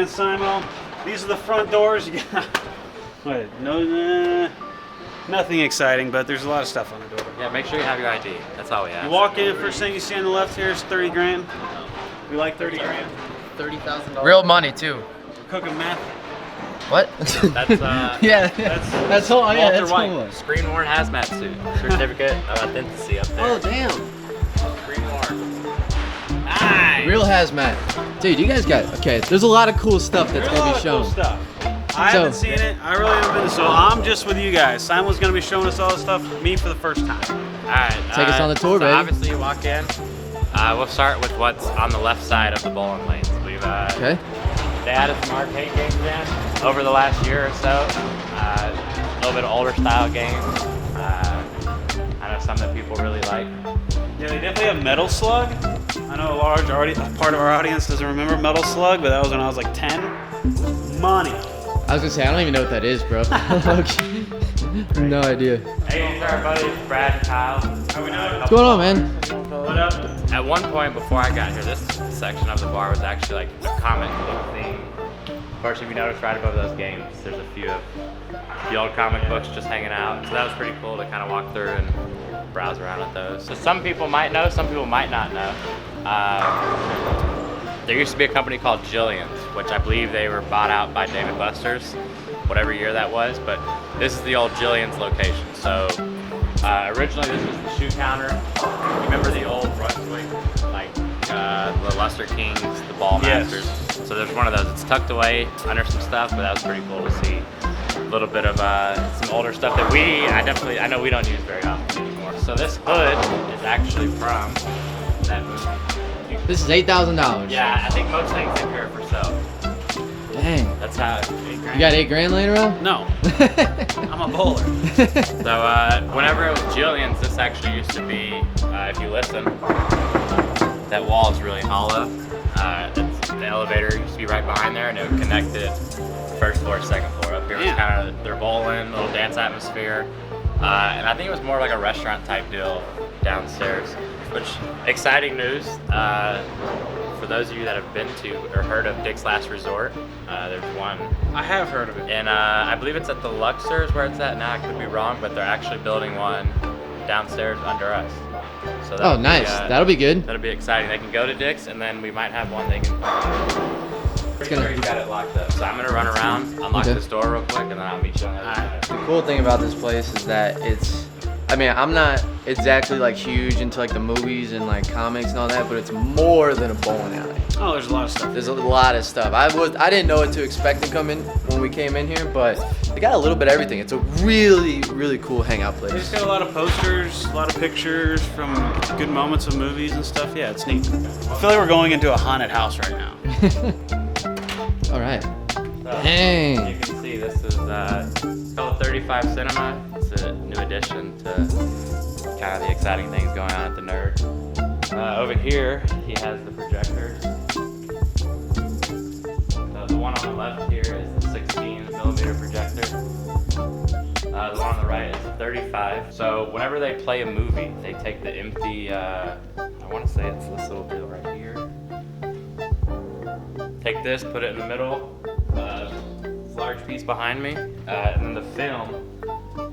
again, Simo. These are the front doors. Wait, nothing exciting, but there's a lot of stuff on the door. Yeah, make sure you have your ID. That's all we ask. You walk in, first thing you see on the left here is 30 grand. We like 30 grand. $30,000. Real money too. We're cooking meth. What? That's yeah, that's all. Yeah, Walter that's White. all. screen worn hazmat suit. Certificate of authenticity up there. Oh damn. Screen worn. Nice. Real hazmat. Dude, you guys got okay. There's a lot of cool stuff that's There's a gonna lot be of shown. cool stuff. I haven't seen it. I really haven't been. So I'm just with you guys. Simon's gonna be showing us all this stuff. Me for the first time. All right. Take us on the tour, so baby. Obviously, you walk in. We'll start with what's on the left side of the bowling lanes. We've Okay. They added some arcade games in over the last year or so. A little bit of older style games. I know some that people really like. Yeah, they definitely have Metal Slug. I know a large part of our audience doesn't remember Metal Slug, but that was when I was like 10. Money. I was gonna say I don't even know what that is, bro. Okay. No idea. Hey, these are our buddies Brad and Kyle. How we doing? What's going on, man? What up? At one point before I got here, this section of the bar was actually like a comic book theme. Of course, if you notice right above those games, there's a few of the old comic books just hanging out. So that was pretty cool to kind of walk through and browse around with those. So some people might know, some people might not know. There used to be a company called Jillian's, which I believe they were bought out by David Buster's, whatever year that was, but this is the old Jillian's location. So originally this was the shoe counter. You remember the old Brunswick, like the Luster Kings, the Ball Masters? Yes. So there's one of those. It's tucked away under some stuff, but that was pretty cool to see. A little bit of some older stuff that I know we don't use very often anymore. So this hood is actually from that movie. This is $8,000. Yeah, I think most things in here are for sale. Dang. That's how it's 8 grand. You got $8 grand laying around? No. I'm a bowler. So whenever it was Jillian's, this actually used to be, if you listen, that wall is really hollow. The elevator used to be right behind there, and it would connect it first floor, second floor. Up here was kind of their bowling, little dance atmosphere. And I think it was more like a restaurant type deal downstairs. Which, exciting news, for those of you that have been to or heard of Dick's Last Resort, there's one. I have heard of it. And I believe it's at the Luxor is where it's at now. I could be wrong, but they're actually building one downstairs under us. So Oh, nice. That'll be good. That'll be exciting. They can go to Dick's, and then we might have one they can. Pretty sure he's got it locked up. So I'm gonna run around, unlock this door real quick, and then I'll meet you on the other side. The cool thing about this place is that I'm not exactly like huge into like the movies and like comics and all that, but it's more than a bowling alley. Oh, there's a lot of stuff. There's a lot of stuff. I didn't know what to expect to come in when we came in here, but they got a little bit of everything. It's a really, really cool hangout They just place. got a lot of posters, a lot of pictures from good moments of movies and stuff. Yeah, it's neat. I feel like we're going into a haunted house right now. All right. So, Dang. You can see this is it's called 35 Cinema. It's a new addition to kind of the exciting things going on at the Nerd. Over here, he has the projectors. So the one on the left here is the 16 millimeter projector. The one on the right is the 35. So whenever they play a movie, they take the empty, I want to say it's this little deal right here. Take this, put it in the middle, this large piece behind me, and then the film,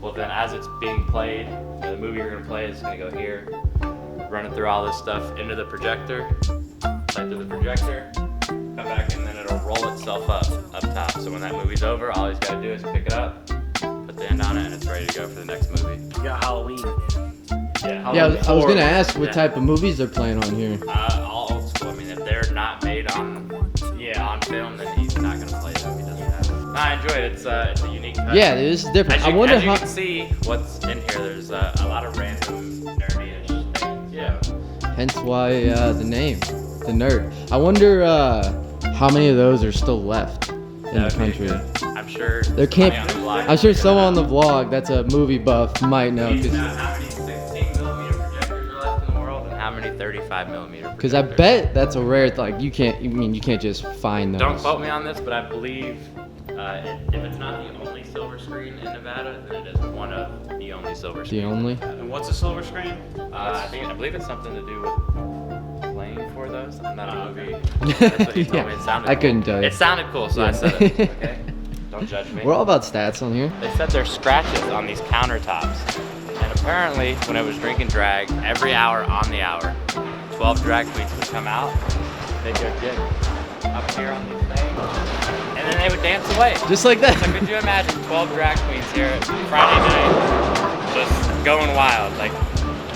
well then as it's being played, the movie you're going to play is going to go here, run it through all this stuff into the projector, play through the projector, come back, and then it'll roll itself up top. So when that movie's over, all he's got to do is pick it up, put the end on it, and it's ready to go for the next movie. You got Halloween. Yeah, I was gonna ask what type of movies they're playing on here. All old school. I mean, if they're not made on film, then he's not gonna play them. He doesn't have it. No, I enjoy it. It's a unique touch. Yeah, this is different. I wonder as you how. can see what's in here. There's a lot of random nerdy-ish things. Yeah. Hence why the name, the Nerd. I wonder how many of those are still left in the country. I'm sure. There can't. somebody on the blog I'm sure figured someone it on the out. vlog that's a movie buff might know. How many 16 millimeter projectors are left in the world, and how many 35 millimeter? Because I bet that's a rare. Like you can't just find those. Don't quote me on this, but I believe if it's not the only silver screen in Nevada, then it is one of the only silver screens. The only. And what's a silver screen? I believe it's something to do with playing playing for those. I'm not a movie. That's what he told me. It sounded I cool. couldn't tell you. It sounded cool, so I said it. Okay? Don't judge me. We're all about stats on here. They said there's scratches on these countertops. And apparently, when it was drink and drag, every hour on the hour, 12 drag queens would come out. They'd go get up here on these things, and then they would dance away. Just like that. So could you imagine 12 drag queens here Friday night, just going wild? Like,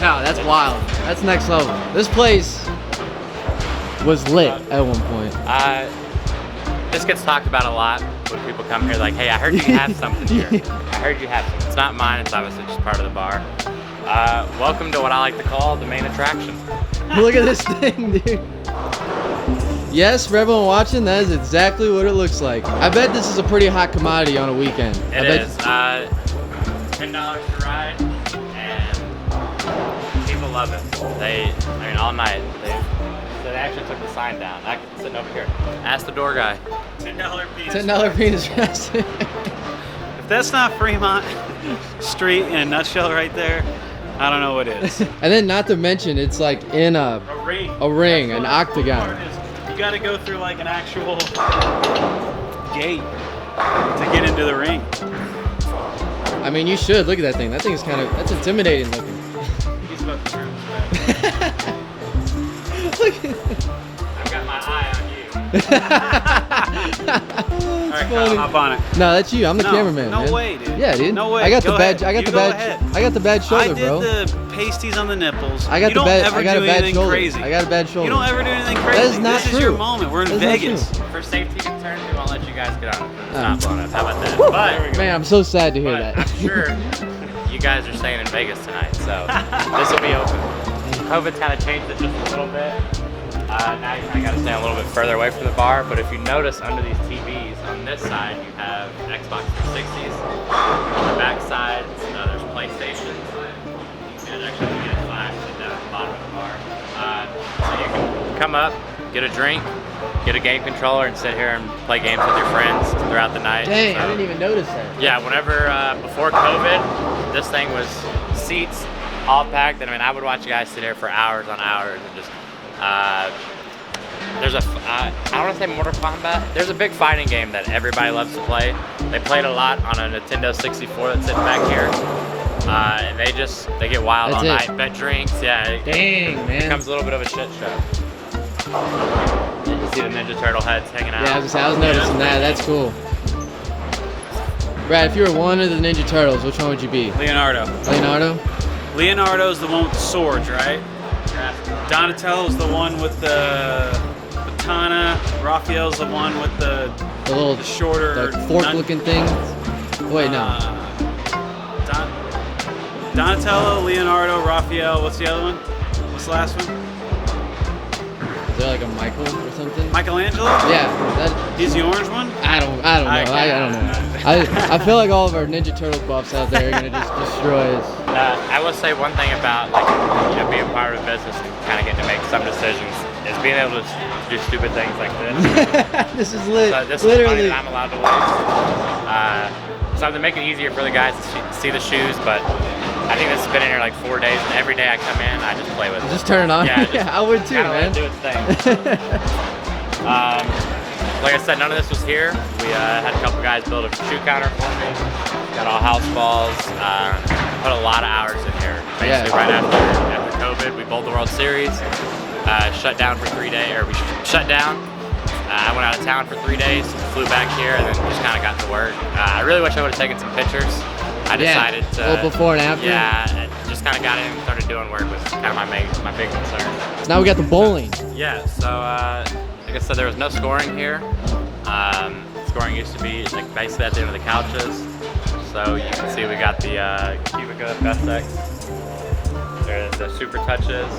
No, that's wild. That's next level. This place was lit at one point. this gets talked about a lot when people come here. Like, hey, I heard you have something here. I heard you have something. It's not mine. It's obviously just part of the bar. Welcome to what I like to call the main attraction. Look at this thing, dude. Yes, for everyone watching, that is exactly what it looks like. I bet this is a pretty hot commodity on a weekend. It is. $10 to ride, and people love it. I mean, all night. They actually took the sign down. I can sit over here. Ask the door guy. $10 piece. $10 penis rest. If that's not Fremont Street in a nutshell right there, I don't know what is. And then not to mention, it's like in A ring. an That's the cool octagon. part is you got to go through like an actual gate to get into the ring. I mean, you should look at that thing. That thing is that's intimidating looking. He's about to turn his back. Look at I've got my eye on you. All right, funny. Kyle, hop on it. No, that's you. I'm the No, cameraman. no man. way, dude. Yeah, dude. No way. I got Go the badge. ahead. I got You the go badge. ahead. I got the badge shoulder, I did bro. the pasties on the nipples. I got you the don't badge. ever I got do a badge anything shoulder. crazy. I got a badge shoulder. You don't ever do anything crazy. That is not this is your true. moment. We're in That is not Vegas. true. For safety concerns, we won't let you guys get on. It's Oh. not blown up. How about that? But, Man, I'm so sad to hear but that. I'm sure you guys are staying in Vegas tonight, so this will be open. COVID kind of changed it just a little bit. Now you kind of got to stay a little bit further away from the bar, but if you notice under these TVs, on this side you have Xbox 360s. On the back side, there's PlayStation. And actually, you get a flash down at the bottom of the bar. So you can come up, get a drink, get a game controller, and sit here and play games with your friends throughout the night. Dang, I So- didn't even notice that. yeah, whenever, before COVID, this thing was seats all packed. And I mean, I would watch guys sit there for hours on hours and just, there's I don't want to say Mortal Kombat. There's a big fighting game that everybody loves to play. They played a lot on a Nintendo 64 that's sitting back here. And they get wild That's all it. night, bet drinks, yeah. It Dang, man. becomes a little bit of a shit show. You see the Ninja Turtle heads hanging out. Yeah, I was noticing that. That's cool. Brad, if you were one of the Ninja Turtles, which one would you be? Leonardo. Leonardo? Leonardo's the one with the swords, right? Donatello's the one with the katana. Raphael's the one with the The shorter the fork-looking thing? Wait, no. Donatello, Leonardo, Raphael. What's the other one? What's the last one? Is there like a Michael or something? Michelangelo? Yeah, that. He's the orange one? I don't know. I don't know. I feel like all of our Ninja Turtle buffs out there are gonna just destroy us. I will say one thing about being part of a business and kind of getting to make some decisions is being able to do stupid things like this. This is lit. So this is money Literally. that I'm allowed to lose. So to make it easier for the guys to see the shoes, but I think this has been in here like 4 days, and every day I come in, I just play with it. Just turn it on. Yeah, Yeah, I would too, kinda let man. it do its thing. Like I said, none of this was here. We had a couple guys build a shoe counter for me. Got all house balls. Put a lot of hours in here. Basically, Yeah. right after COVID, we bowled the World Series. Shut down for 3 days, or we shut down. I went out of town for 3 days, flew back here, and then just kind of got to work. I really wish I would have taken some pictures. I decided to. Well, before and after. Yeah, I just kind of got in and started doing work was kind of my big concern. So now we got the bowling. Yeah, so like I said, there was no scoring here. Scoring used to be like basically at the end of the couches. So you can see we got the Cubica FSX. There's the Super Touches,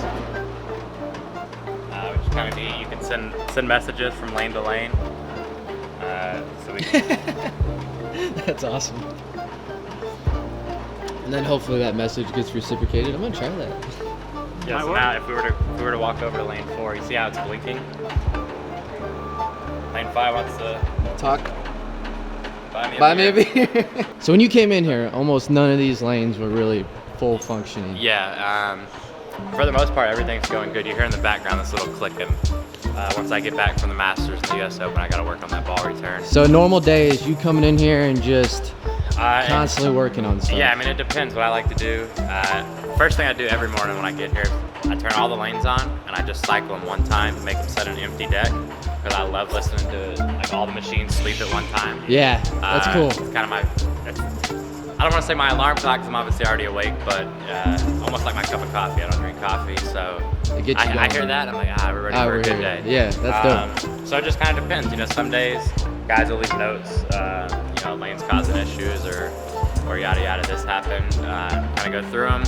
which is kind of neat. You can send messages from lane to lane. So we That's awesome. And then hopefully that message gets reciprocated. I'm gonna try that. yeah, so now if we were to walk over to lane 4, you see how it's blinking? Lane 5 wants to Talk. buy me a beer. Buy me a beer. So when you came in here, almost none of these lanes were really full functioning. Yeah, For the most part, everything's going good. You hear in the background this little clicking. Once I get back from the Masters and the U.S. Open, I got to work on that ball return. So a normal day is you coming in here and just constantly working on stuff. Yeah, I mean, it depends what I like to do. First thing I do every morning when I get here, I turn all the lanes on and I just cycle them one time and make them set an empty deck because I love listening to like all the machines sleep at one time. Yeah, that's cool. It's kind of my, I don't want to say my alarm clock because I'm obviously already awake, but almost like my cup of coffee. I don't drink coffee, so It gets you I going. hear that, I'm like, we're ready for a good day. Yeah, that's dope. So it just kind of depends. You know, some days guys will leave notes, you know, lanes causing issues or yada yada, this happened. Kind of go through them.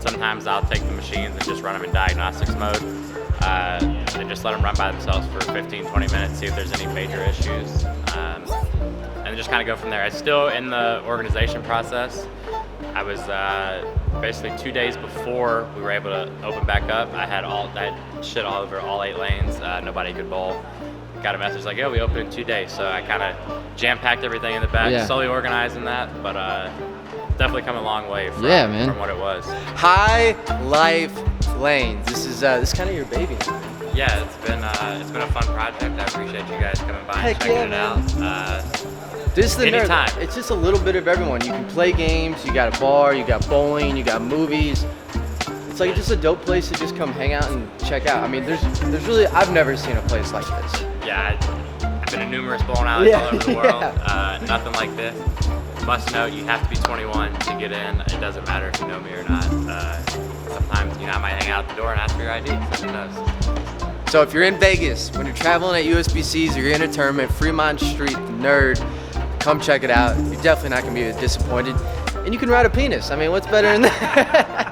Sometimes I'll take the machines and just run them in diagnostics mode and just let them run by themselves for 15, 20 minutes, see if there's any major issues. And just kind of go from there. I'm still in the organization process. I was basically 2 days before we were able to open back up. I had shit all over all 8 lanes. Nobody could bowl. Got a message like, "Yeah, we open in 2 days." So I kind of jam-packed everything in the back, slowly organizing that. But definitely come a long way from what it was. High Life Lanes. This is kind of your baby now. Yeah, it's been a fun project. I appreciate you guys coming by and checking it out. This is the anytime. nerd. It's just a little bit of everyone. You can play games, you got a bar, you got bowling, you got movies. It's like just a dope place to just come hang out and check out. I mean, there's really, I've never seen a place like this. Yeah, I've been to numerous bowling alleys all over the world. Nothing like this. Must note, you have to be 21 to get in. It doesn't matter if you know me or not. Sometimes, you know, I might hang out at the door and ask for your ID, so who knows. So if you're in Vegas, when you're traveling at USBCs or you're in a tournament, Fremont Street, the Nerd, come check it out. You're definitely not gonna be disappointed. And you can ride a penis. I mean, what's better than that?